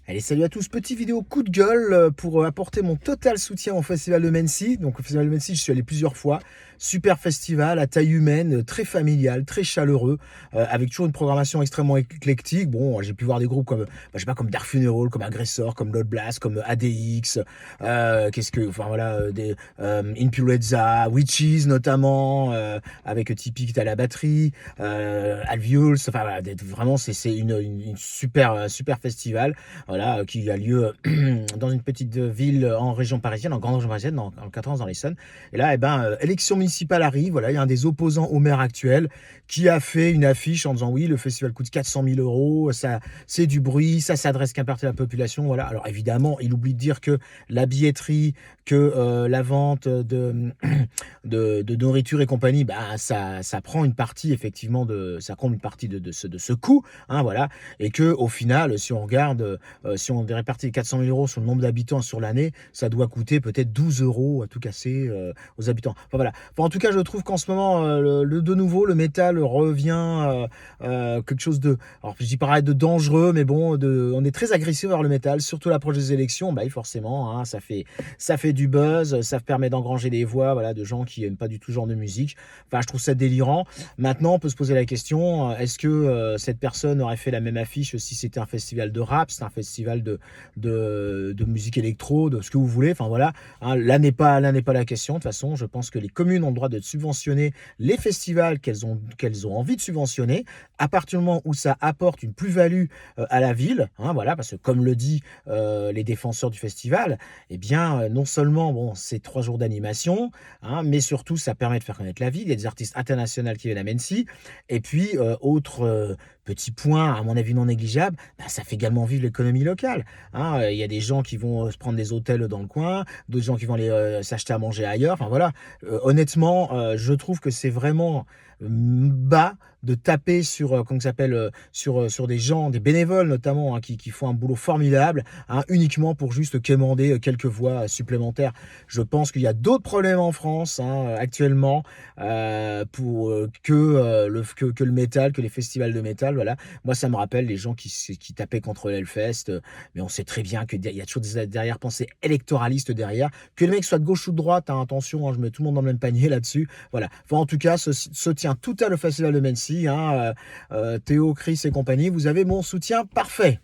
Allez, salut à tous. Petite vidéo coup de gueule pour apporter mon total soutien au Festival de Mency. Donc, au Festival de Mency, je suis allé plusieurs fois. Super festival à taille humaine, très familial, très chaleureux, avec toujours une programmation extrêmement éclectique. Bon, j'ai pu voir des groupes comme, je sais pas, comme Dark Funeral, comme Aggressor, comme Lord Blast, comme ADX, enfin voilà, Impurezza, Witches notamment, avec Tipeee qui est à la batterie, Alveols. Enfin voilà, vraiment, c'est une super, super festival. Voilà, qui a lieu dans une petite ville en région parisienne, en grande région parisienne, dans le 91 dans l'Essonne. Et là, élection municipale arrive. Voilà, il y a un des opposants au maire actuel qui a fait une affiche en disant oui, le festival coûte 400 000 euros, ça, c'est du bruit, ça s'adresse qu'à une partie de la population. Voilà. Alors évidemment, il oublie de dire que la billetterie, que la vente de nourriture et compagnie, ça prend une partie effectivement ça compte une partie de ce coût, hein, voilà, et que au final, si on regarde si on répartit les 400 000 euros sur le nombre d'habitants sur l'année, ça doit coûter peut-être 12 euros à tout casser aux habitants. Enfin voilà. Enfin, en tout cas, je trouve qu'en ce moment, de nouveau, le métal revient quelque chose de, alors je dis pareil, de dangereux, mais bon, on est très agressif vers le métal, surtout à l'approche des élections. Bah, forcément, hein, ça fait du buzz, ça permet d'engranger des voix, voilà, de gens qui n'aiment pas du tout ce genre de musique. Enfin, je trouve ça délirant. Maintenant, on peut se poser la question, est-ce que cette personne aurait fait la même affiche si c'était un festival de rap, c'est un festival de musique électro, de ce que vous voulez, enfin voilà, hein, là n'est pas la question. De toute façon, je pense que les communes ont le droit de subventionner les festivals qu'elles ont envie de subventionner, à partir du moment où ça apporte une plus-value à la ville, hein, voilà, parce que comme le dit les défenseurs du festival, eh bien, non seulement, bon, c'est 3 jours d'animation, hein, mais surtout, ça permet de faire connaître la ville, il y a des artistes internationaux qui viennent à Mency, et puis, autre petit point, à mon avis non négligeable, ça fait également vivre l'économie locale, hein. Il y a des gens qui vont se prendre des hôtels dans le coin, d'autres gens qui vont aller s'acheter à manger ailleurs. Enfin voilà, honnêtement, je trouve que c'est vraiment bas de taper sur, comment ça s'appelle, sur des gens, des bénévoles notamment, hein, qui font un boulot formidable, hein, uniquement pour juste quémander quelques voix supplémentaires. Je pense qu'il y a d'autres problèmes en France, hein, actuellement, que le métal, que les festivals de métal. Voilà. Moi, ça me rappelle les gens qui tapaient contre l'Hellfest, mais on sait très bien qu'il y a toujours des derrière-pensées électoralistes derrière. Que les mecs soient de gauche ou de droite, hein, attention, hein, je mets tout le monde dans le même panier là-dessus. Voilà. Enfin, en tout cas, se tient tout à le festival de Mency, hein, Théo, Chris et compagnie. Vous avez mon soutien parfait.